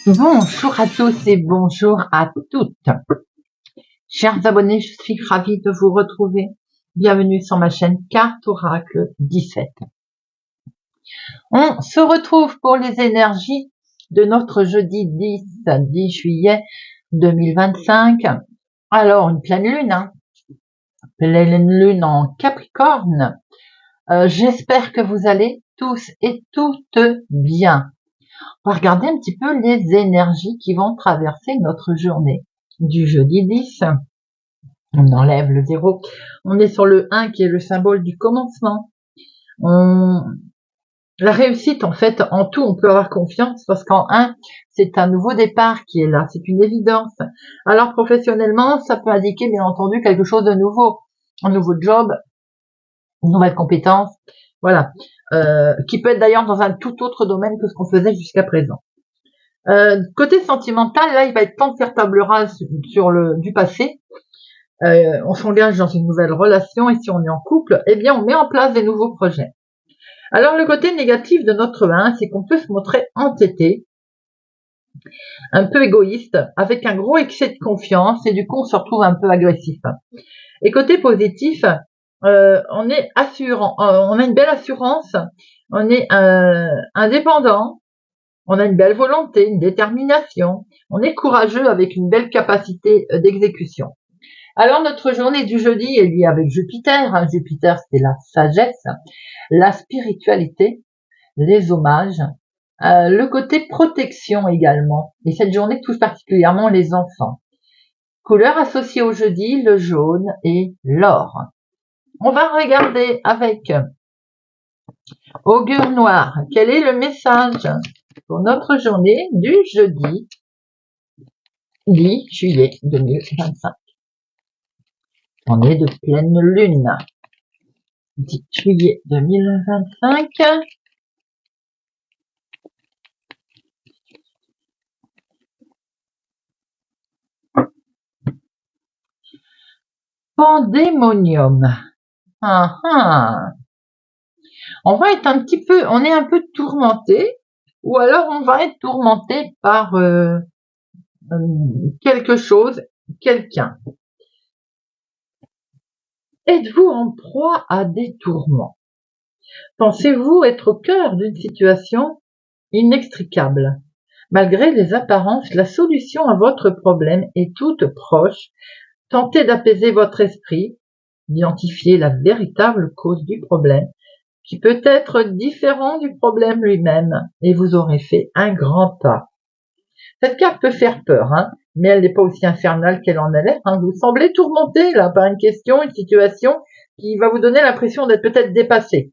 Bonjour à tous et bonjour à toutes. Chers abonnés, je suis ravie de vous retrouver. Bienvenue sur ma chaîne Carte Oracle 17. On se retrouve pour les énergies de notre jeudi 10 juillet 2025. Alors, une pleine lune, pleine lune en Capricorne. J'espère que vous allez tous et toutes bien. On va regarder un petit peu les énergies qui vont traverser notre journée du jeudi 10. On enlève le 0. On est sur le 1 qui est le symbole du commencement. La réussite, en fait, en tout, on peut avoir confiance parce qu'en 1, c'est un nouveau départ qui est là. C'est une évidence. Alors, professionnellement, ça peut indiquer, bien entendu, quelque chose de nouveau. Un nouveau job, une nouvelle compétence. Voilà. Qui peut être d'ailleurs dans un tout autre domaine que ce qu'on faisait jusqu'à présent. Côté sentimental, là, il va être temps de faire table rase sur du passé. On s'engage dans une nouvelle relation et si on est en couple, eh bien, on met en place des nouveaux projets. Alors, le côté négatif de notre 1, c'est qu'on peut se montrer entêté, un peu égoïste, avec un gros excès de confiance et du coup, on se retrouve un peu agressif. Et côté positif, on est assurant, on a une belle assurance, on est indépendant, on a une belle volonté, une détermination, on est courageux avec une belle capacité d'exécution. Alors, notre journée du jeudi est liée avec Jupiter. Jupiter, c'est la sagesse, la spiritualité, les hommages, le côté protection également. Et cette journée touche particulièrement les enfants. Couleurs associées au jeudi, le jaune et l'or. On va regarder avec Augure Noir. Quel est le message pour notre journée du jeudi 10 juillet 2025? On est de pleine lune. 10 juillet 2025. Pandémonium. On va être on est un peu tourmenté, ou alors on va être tourmenté par quelque chose, quelqu'un. Êtes-vous en proie à des tourments? Pensez-vous être au cœur d'une situation inextricable? Malgré les apparences, la solution à votre problème est toute proche. Tentez d'apaiser votre esprit, d'identifier la véritable cause du problème, qui peut être différent du problème lui-même, et vous aurez fait un grand pas. Cette carte peut faire peur, mais elle n'est pas aussi infernale qu'elle en a l'air. Vous semblez tourmenté là par une question, une situation qui va vous donner l'impression d'être peut-être dépassé,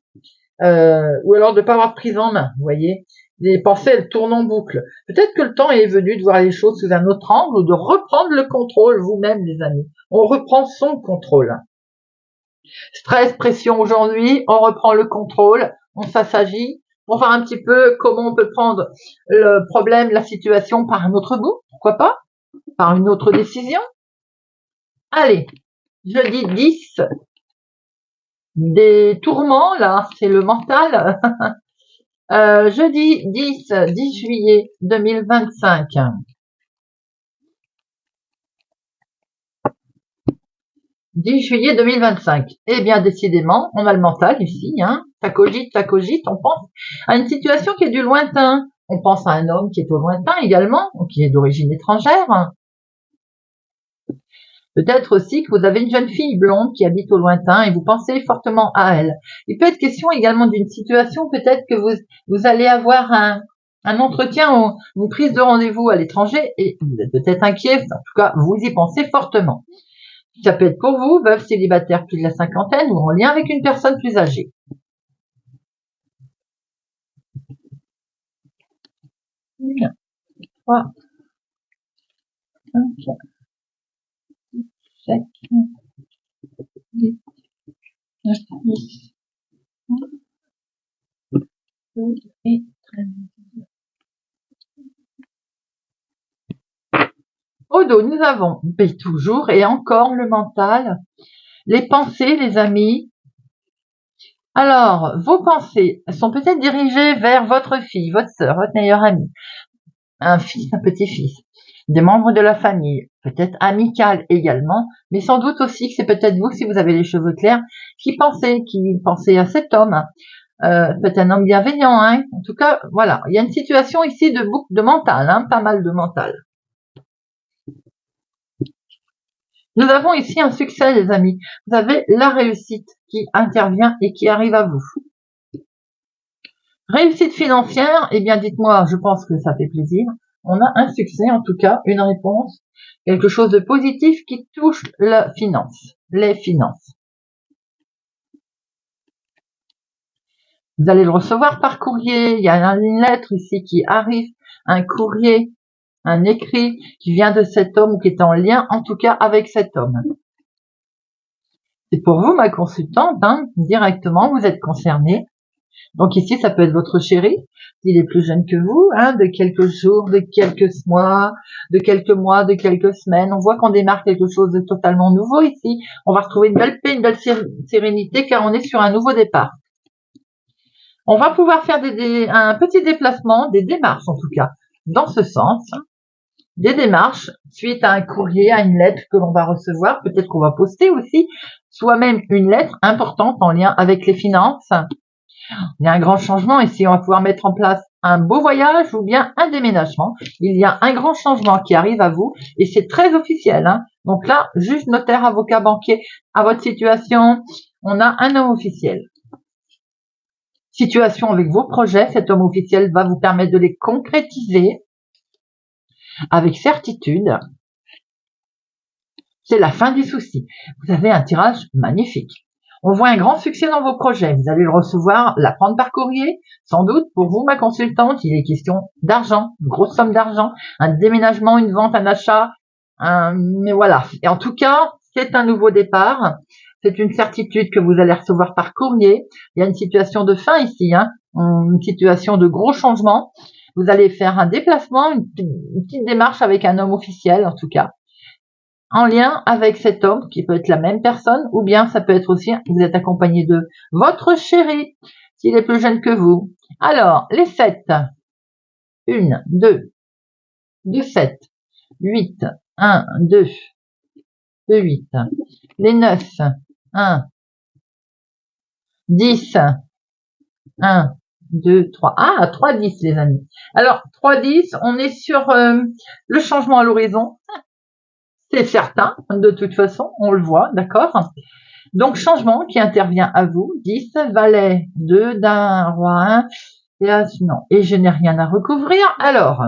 ou alors de ne pas avoir prise en main, vous voyez. Les pensées, elles tournent en boucle. Peut-être que le temps est venu de voir les choses sous un autre angle ou de reprendre le contrôle vous-même, les amis. On reprend son contrôle. Stress, pression aujourd'hui, on reprend le contrôle, on s'assagit pour voir un petit peu comment on peut prendre le problème, la situation par un autre bout, pourquoi pas, par une autre décision. Allez, jeudi 10, des tourments, là, c'est le mental. Jeudi 10 juillet 2025. 10 juillet 2025. Eh bien, décidément, on a le mental ici, ça cogite, on pense à une situation qui est du lointain. On pense à un homme qui est au lointain également, ou qui est d'origine étrangère. Peut-être aussi que vous avez une jeune fille blonde qui habite au lointain et vous pensez fortement à elle. Il peut être question également d'une situation, peut-être que vous allez avoir un entretien ou une prise de rendez-vous à l'étranger et vous êtes peut-être inquiet, en tout cas, vous y pensez fortement. Ça peut être pour vous, veuve, célibataire, plus de la cinquantaine ou en lien avec une personne plus âgée. Une, 3, 5, 7, 8, 9, 10, 12 et 13. Au dos, nous avons toujours et encore le mental, les pensées, les amis. Alors, vos pensées sont peut-être dirigées vers votre fille, votre sœur, votre meilleure amie. un fils, un petit-fils, des membres de la famille, peut-être amical également, mais sans doute aussi que c'est peut-être vous, si vous avez les cheveux clairs, qui pensez à cet homme. Peut-être un homme bienveillant, hein. En tout cas, voilà, il y a une situation ici de mental, hein, pas mal de mental. Nous avons ici un succès, les amis. Vous avez la réussite qui intervient et qui arrive à vous. Réussite financière, eh bien dites-moi, je pense que ça fait plaisir. On a un succès, en tout cas, une réponse, quelque chose de positif qui touche la finance, les finances. Vous allez le recevoir par courrier, il y a une lettre ici qui arrive, un courrier, un écrit qui vient de cet homme ou qui est en lien, en tout cas, avec cet homme. C'est pour vous, ma consultante, hein, directement, vous êtes concerné. Donc ici, ça peut être votre chéri, s'il est plus jeune que vous, hein, de quelques jours, de quelques mois, de quelques semaines. On voit qu'on démarre quelque chose de totalement nouveau ici. On va retrouver une belle paix, une belle sérénité, car on est sur un nouveau départ. On va pouvoir faire un petit déplacement, des démarches en tout cas, dans ce sens. Des démarches suite à un courrier, à une lettre que l'on va recevoir, peut-être qu'on va poster aussi, soit même une lettre importante en lien avec les finances. Il y a un grand changement ici, on va pouvoir mettre en place un beau voyage ou bien un déménagement. Il y a un grand changement qui arrive à vous et c'est très officiel, hein. Donc là, juge, notaire, avocat, banquier, à votre situation, on a un homme officiel. Situation avec vos projets, cet homme officiel va vous permettre de les concrétiser avec certitude. C'est la fin des soucis. Vous avez un tirage magnifique. On voit un grand succès dans vos projets. Vous allez le recevoir, l'apprendre par courrier. Sans doute, pour vous, ma consultante, il est question d'argent, une grosse somme d'argent, un déménagement, une vente, un achat. Mais voilà. Et en tout cas, c'est un nouveau départ. C'est une certitude que vous allez recevoir par courrier. Il y a une situation de fin ici, hein, une situation de gros changement. Vous allez faire un déplacement, une petite démarche avec un homme officiel, en tout cas, en lien avec cet homme, qui peut être la même personne, ou bien ça peut être aussi, vous êtes accompagné de votre chéri, s'il est plus jeune que vous. Alors, les 7, 1, 2, 2, 7, 8, 1, 2, 2, 8, les 9, 1, 10, 1, 2, 3. Ah, 3, 10, les amis. Alors, 3, 10, on est sur le changement à l'horizon. C'est certain, de toute façon, on le voit, d'accord? Donc, changement qui intervient à vous. 10, valet, 2, d'un, roi, 1, et as, non. Et je n'ai rien à recouvrir. Alors,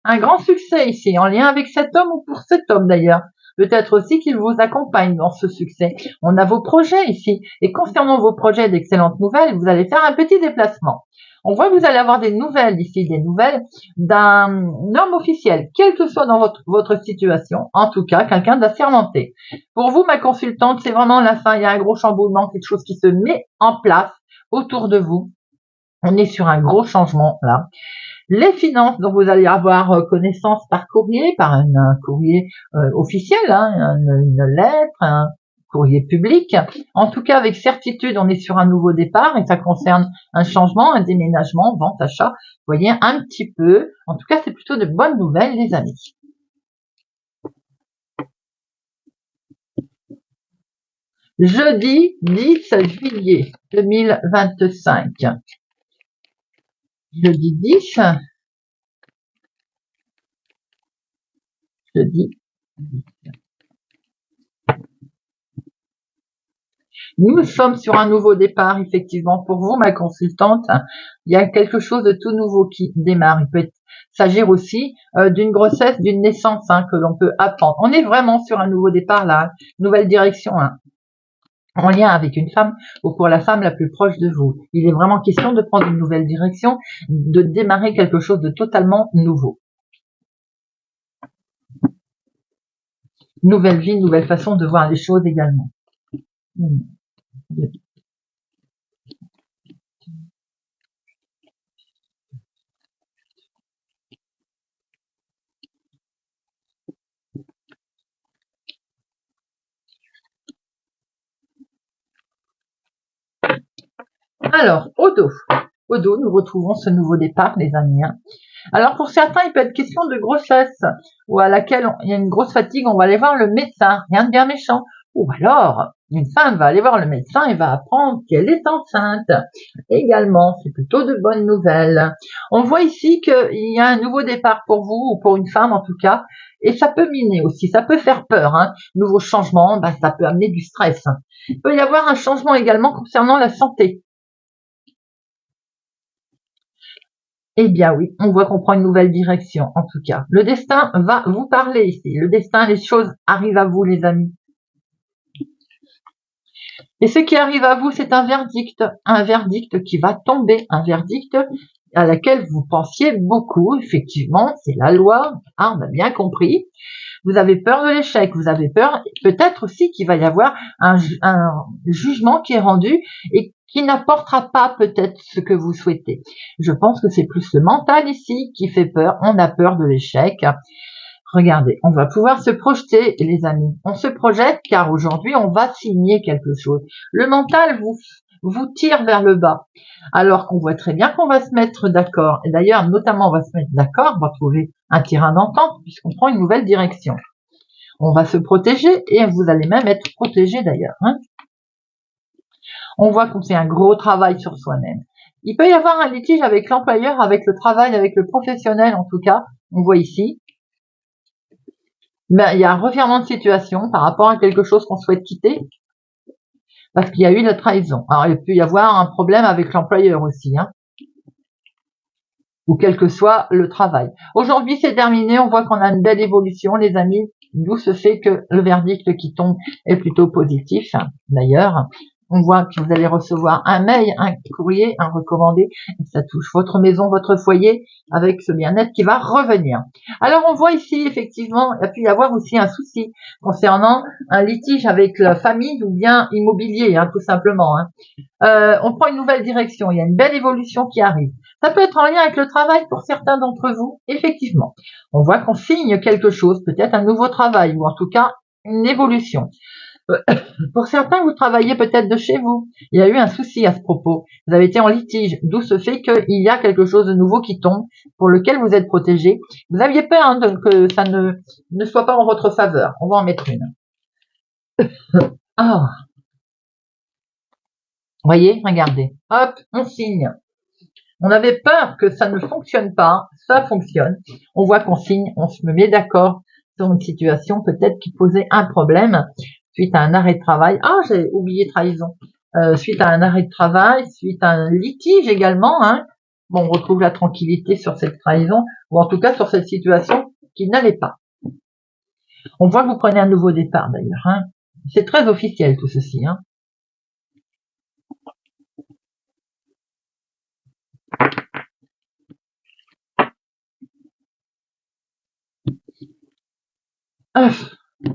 un grand succès ici, en lien avec cet homme ou pour cet homme d'ailleurs. Peut-être aussi qu'il vous accompagne dans ce succès. On a vos projets ici. Et concernant vos projets d'excellentes nouvelles, vous allez faire un petit déplacement. On voit que vous allez avoir des nouvelles ici, des nouvelles d'un homme officiel, quelle que soit dans votre situation, en tout cas, quelqu'un d'assermenté. Pour vous, ma consultante, c'est vraiment la fin. Il y a un gros chamboulement, quelque chose qui se met en place autour de vous. On est sur un gros changement là. Les finances dont vous allez avoir connaissance par courrier, par un courrier officiel, hein, une lettre, un courrier public. En tout cas, avec certitude, on est sur un nouveau départ et ça concerne un changement, un déménagement, vente, achat. Vous voyez, un petit peu. En tout cas, c'est plutôt de bonnes nouvelles, les amis. Jeudi 10 juillet 2025. Jeudi 10. Jeudi 10. Nous sommes sur un nouveau départ, effectivement. Pour vous, ma consultante, il y a quelque chose de tout nouveau qui démarre. Il peut s'agir aussi d'une grossesse, d'une naissance que l'on peut apprendre. On est vraiment sur un nouveau départ là, nouvelle direction, en lien avec une femme ou pour la femme la plus proche de vous. Il est vraiment question de prendre une nouvelle direction, de démarrer quelque chose de totalement nouveau. Nouvelle vie, nouvelle façon de voir les choses également. Alors, au dos, nous retrouvons ce nouveau départ, les amis. Alors pour certains, il peut être question de grossesse ou à laquelle il y a une grosse fatigue, on va aller voir le médecin, rien de bien méchant. Ou alors, une femme va aller voir le médecin et va apprendre qu'elle est enceinte. Également, c'est plutôt de bonnes nouvelles. On voit ici qu'il y a un nouveau départ pour vous ou pour une femme en tout cas, et ça peut miner aussi, ça peut faire peur. Nouveau changement, ça peut amener du stress. Il peut y avoir un changement également concernant la santé. Eh bien oui, on voit qu'on prend une nouvelle direction, en tout cas. Le destin va vous parler ici. Le destin, les choses arrivent à vous, les amis. Et ce qui arrive à vous, c'est un verdict qui va tomber, un verdict à laquelle vous pensiez beaucoup, effectivement, c'est la loi, on a bien compris. Vous avez peur de l'échec, vous avez peur peut-être aussi qu'il va y avoir un jugement qui est rendu et qui n'apportera pas peut-être ce que vous souhaitez. Je pense que c'est plus le mental ici qui fait peur, on a peur de l'échec. Regardez, on va pouvoir se projeter, les amis. On se projette car aujourd'hui, on va signer quelque chose. Le mental vous tire vers le bas, alors qu'on voit très bien qu'on va se mettre d'accord. Et d'ailleurs, notamment, on va se mettre d'accord, on va trouver un terrain d'entente puisqu'on prend une nouvelle direction. On va se protéger et vous allez même être protégé d'ailleurs. On voit qu'on fait un gros travail sur soi-même. Il peut y avoir un litige avec l'employeur, avec le travail, avec le professionnel en tout cas. On voit ici. Il y a un revirement de situation par rapport à quelque chose qu'on souhaite quitter parce qu'il y a eu la trahison. Alors, il peut y avoir un problème avec l'employeur aussi, ou quel que soit le travail. Aujourd'hui, c'est terminé. On voit qu'on a une belle évolution, les amis, d'où se fait que le verdict qui tombe est plutôt positif, d'ailleurs. On voit que vous allez recevoir un mail, un courrier, un recommandé, et ça touche votre maison, votre foyer, avec ce bien-être qui va revenir. Alors, on voit ici, effectivement, il y a pu y avoir aussi un souci concernant un litige avec la famille ou bien immobilier, tout simplement. On prend une nouvelle direction, il y a une belle évolution qui arrive. Ça peut être en lien avec le travail pour certains d'entre vous, effectivement. On voit qu'on signe quelque chose, peut-être un nouveau travail, ou en tout cas une évolution. Pour certains, vous travaillez peut-être de chez vous. Il y a eu un souci à ce propos. Vous avez été en litige, d'où ce fait qu'il y a quelque chose de nouveau qui tombe, pour lequel vous êtes protégé. Vous aviez peur que ça ne soit pas en votre faveur. On va en mettre une. Ah, voyez, regardez. Hop, on signe. On avait peur que ça ne fonctionne pas. Ça fonctionne. On voit qu'on signe, on se met d'accord sur une situation peut-être qui posait un problème suite à un arrêt de travail. Ah, j'ai oublié trahison. Suite à un arrêt de travail, suite à un litige également. Bon, on retrouve la tranquillité sur cette trahison, ou en tout cas sur cette situation qui n'allait pas. On voit que vous prenez un nouveau départ d'ailleurs. C'est très officiel tout ceci.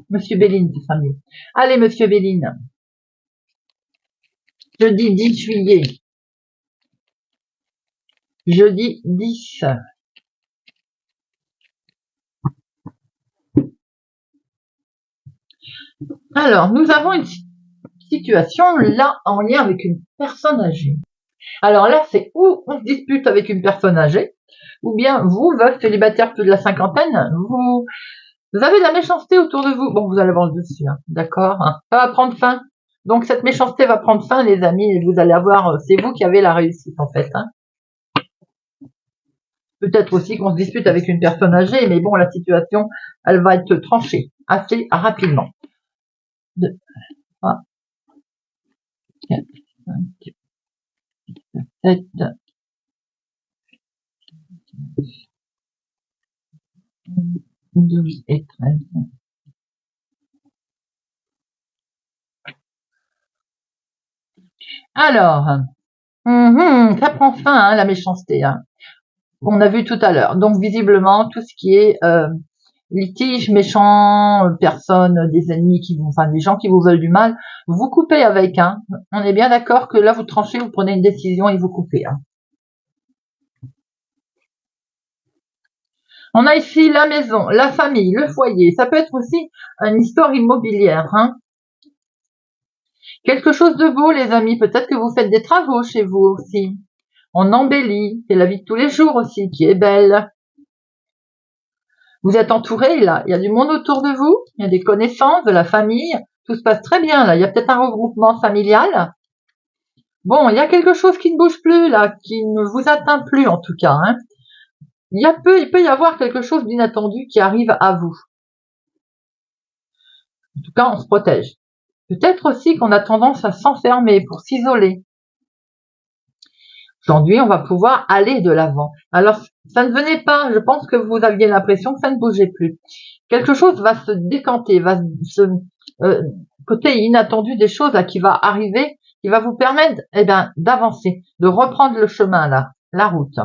Monsieur Béline, ce sera mieux. Allez, Monsieur Béline. Jeudi 10 juillet. Jeudi 10. Alors, nous avons une situation là en lien avec une personne âgée. Alors là, c'est où on se dispute avec une personne âgée, ou bien vous, veuf célibataire plus de la cinquantaine, vous avez de la méchanceté autour de vous. Bon, vous allez avoir le dessus, d'accord, ça va prendre fin. Donc cette méchanceté va prendre fin, les amis, et vous allez avoir, c'est vous qui avez la réussite en fait. Peut-être aussi qu'on se dispute avec une personne âgée, mais bon, la situation, elle va être tranchée assez rapidement. 2, 3, 4, 5, 7, 12 et 13. Alors, ça prend fin, la méchanceté, qu'on a vu tout à l'heure. Donc, visiblement, tout ce qui est litige, méchant, personnes, des ennemis des gens qui vous veulent du mal, vous coupez avec. On est bien d'accord que là, vous tranchez, vous prenez une décision et vous coupez. On a ici la maison, la famille, le foyer. Ça peut être aussi une histoire immobilière. Quelque chose de beau, les amis. Peut-être que vous faites des travaux chez vous aussi. On embellit. C'est la vie de tous les jours aussi qui est belle. Vous êtes entouré là, il y a du monde autour de vous, il y a des connaissances, de la famille, tout se passe très bien là, il y a peut-être un regroupement familial. Bon, il y a quelque chose qui ne bouge plus là, qui ne vous atteint plus en tout cas. Hein. Il peut y avoir quelque chose d'inattendu qui arrive à vous. En tout cas, on se protège. Peut-être aussi qu'on a tendance à s'enfermer pour s'isoler. Aujourd'hui, on va pouvoir aller de l'avant. Alors, ça ne venait pas, je pense que vous aviez l'impression que ça ne bougeait plus. Quelque chose va se décanter, côté inattendu des choses là, qui va arriver, qui va vous permettre d'avancer, de reprendre le chemin là, la route.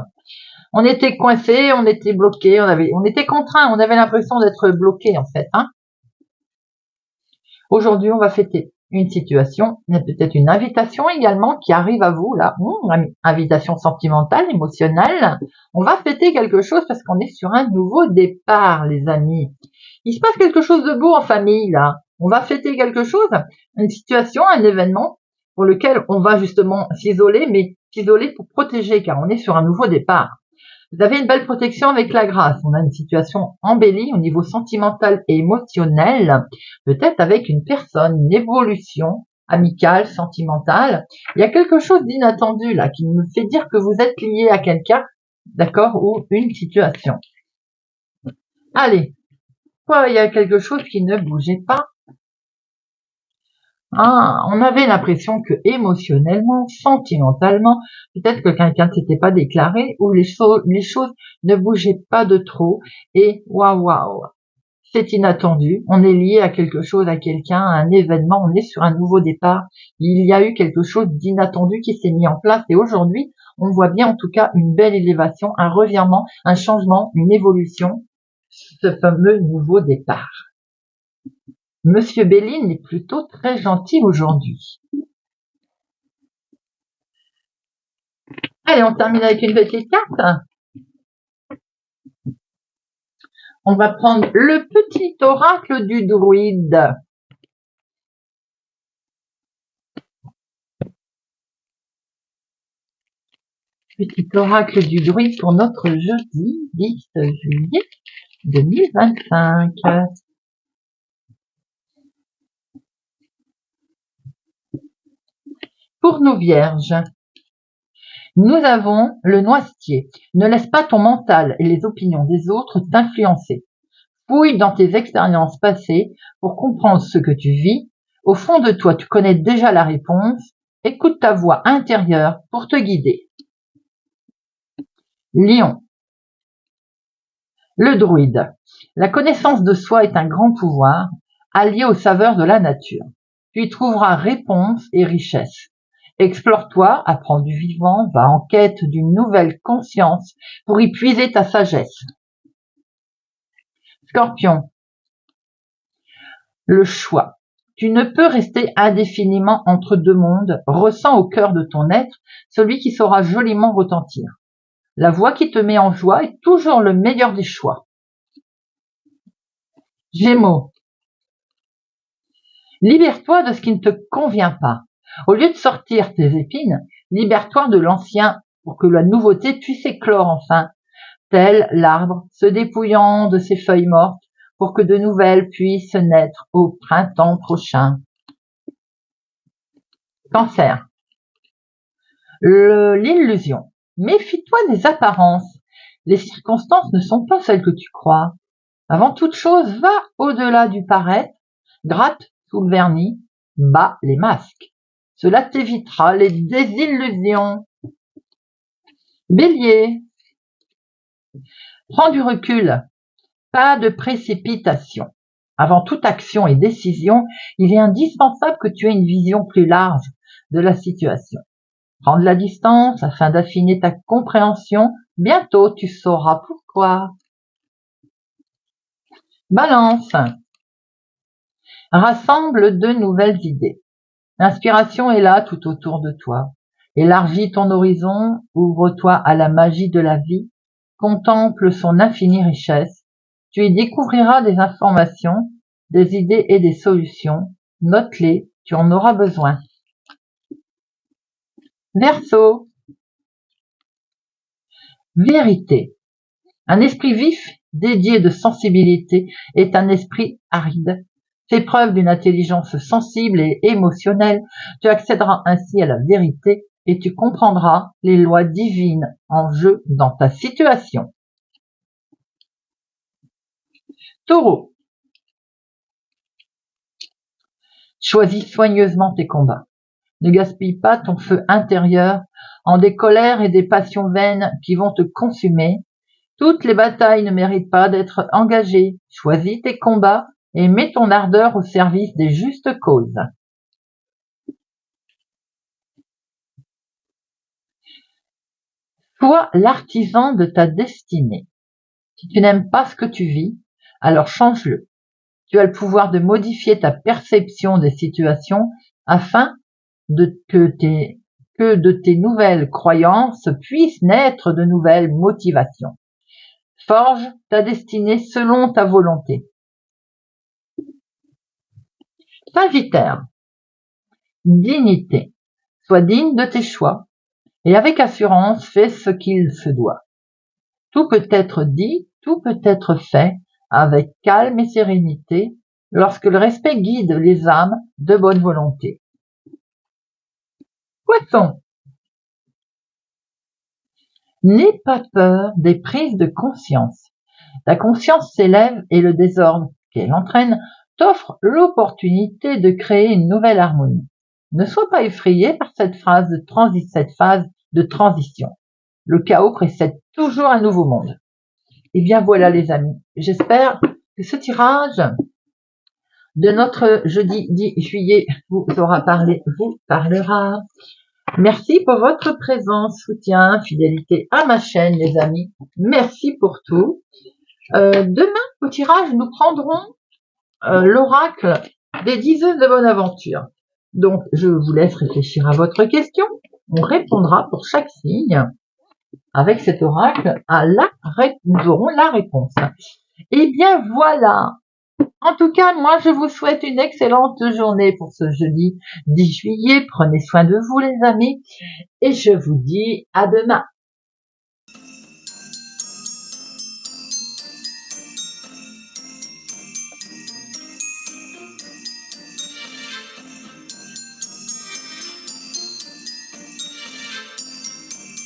On était coincé, on était bloqué, on était contraint, on avait l'impression d'être bloqué en fait. Hein. Aujourd'hui, on va fêter une situation, il y a peut-être une invitation également qui arrive à vous là, invitation sentimentale, émotionnelle. On va fêter quelque chose parce qu'on est sur un nouveau départ, les amis. Il se passe quelque chose de beau en famille là. On va fêter quelque chose, une situation, un événement pour lequel on va justement s'isoler, mais s'isoler pour protéger car on est sur un nouveau départ. Vous avez une belle protection avec la grâce. On a une situation embellie au niveau sentimental et émotionnel, peut-être avec une personne, une évolution amicale, sentimentale. Il y a quelque chose d'inattendu là qui me fait dire que vous êtes lié à quelqu'un, d'accord, ou une situation. Allez, il y a quelque chose qui ne bougeait pas. On avait l'impression que émotionnellement, sentimentalement, peut-être que quelqu'un ne s'était pas déclaré ou les choses ne bougeaient pas de trop et waouh, c'est inattendu. On est lié à quelque chose, à quelqu'un, à un événement, on est sur un nouveau départ. Il y a eu quelque chose d'inattendu qui s'est mis en place et aujourd'hui, on voit bien en tout cas une belle élévation, un revirement, un changement, une évolution, ce fameux nouveau départ. Monsieur Béline est plutôt très gentil aujourd'hui. Allez, on termine avec une petite carte. On va prendre le petit oracle du druide. Petit oracle du druide pour notre jeudi 10 juillet 2025. Pour nos vierges, nous avons le noisetier. Ne laisse pas ton mental et les opinions des autres t'influencer. Fouille dans tes expériences passées pour comprendre ce que tu vis. Au fond de toi, tu connais déjà la réponse. Écoute ta voix intérieure pour te guider. Lion. Le druide. La connaissance de soi est un grand pouvoir, allié aux saveurs de la nature. Tu y trouveras réponse et richesse. Explore-toi, apprends du vivant, va en quête d'une nouvelle conscience pour y puiser ta sagesse. Scorpion. Le choix. Tu ne peux rester indéfiniment entre deux mondes, ressens au cœur de ton être celui qui saura joliment retentir. La voix qui te met en joie est toujours le meilleur des choix. Gémeaux. Libère-toi de ce qui ne te convient pas. Au lieu de sortir tes épines, libère-toi de l'ancien pour que la nouveauté puisse éclore enfin, tel l'arbre se dépouillant de ses feuilles mortes pour que de nouvelles puissent naître au printemps prochain. Cancer. L'illusion. Méfie-toi des apparences. Les circonstances ne sont pas celles que tu crois. Avant toute chose, va au-delà du paraître, gratte sous le vernis, bats les masques. Cela t'évitera les désillusions. Bélier. Prends du recul. Pas de précipitation. Avant toute action et décision, il est indispensable que tu aies une vision plus large de la situation. Prends de la distance afin d'affiner ta compréhension. Bientôt, tu sauras pourquoi. Balance. Rassemble de nouvelles idées. L'inspiration est là tout autour de toi. Élargis ton horizon, ouvre-toi à la magie de la vie, contemple son infinie richesse. Tu y découvriras des informations, des idées et des solutions. Note-les, tu en auras besoin. Verseau. Vérité. Un esprit vif dédié de sensibilité est un esprit aride. Fais preuve d'une intelligence sensible et émotionnelle, tu accéderas ainsi à la vérité et tu comprendras les lois divines en jeu dans ta situation. Taureau. Choisis soigneusement tes combats. Ne gaspille pas ton feu intérieur en des colères et des passions vaines qui vont te consumer. Toutes les batailles ne méritent pas d'être engagées. Choisis tes combats et mets ton ardeur au service des justes causes. Sois l'artisan de ta destinée. Si tu n'aimes pas ce que tu vis, alors change-le. Tu as le pouvoir de modifier ta perception des situations afin que de tes nouvelles croyances puissent naître de nouvelles motivations. Forge ta destinée selon ta volonté. Sagittaire. Dignité. Sois digne de tes choix et avec assurance fais ce qu'il se doit. Tout peut être dit, tout peut être fait avec calme et sérénité lorsque le respect guide les âmes de bonne volonté. Poisson. N'aie pas peur des prises de conscience. Ta conscience s'élève et le désordre qu'elle entraîne t'offre l'opportunité de créer une nouvelle harmonie. Ne sois pas effrayé par cette phase de transition. Le chaos précède toujours un nouveau monde. Et bien voilà les amis, j'espère que ce tirage de notre jeudi 10 juillet vous parlera. Merci pour votre présence, soutien, fidélité à ma chaîne les amis. Merci pour tout. Demain au tirage nous prendrons l'oracle des diseuses de bonne aventure. Donc je vous laisse réfléchir à votre question. On répondra pour chaque signe. Avec cet oracle, nous aurons la réponse. Et bien voilà. En tout cas, moi je vous souhaite une excellente journée pour ce jeudi 10 juillet. Prenez soin de vous les amis et je vous dis à demain.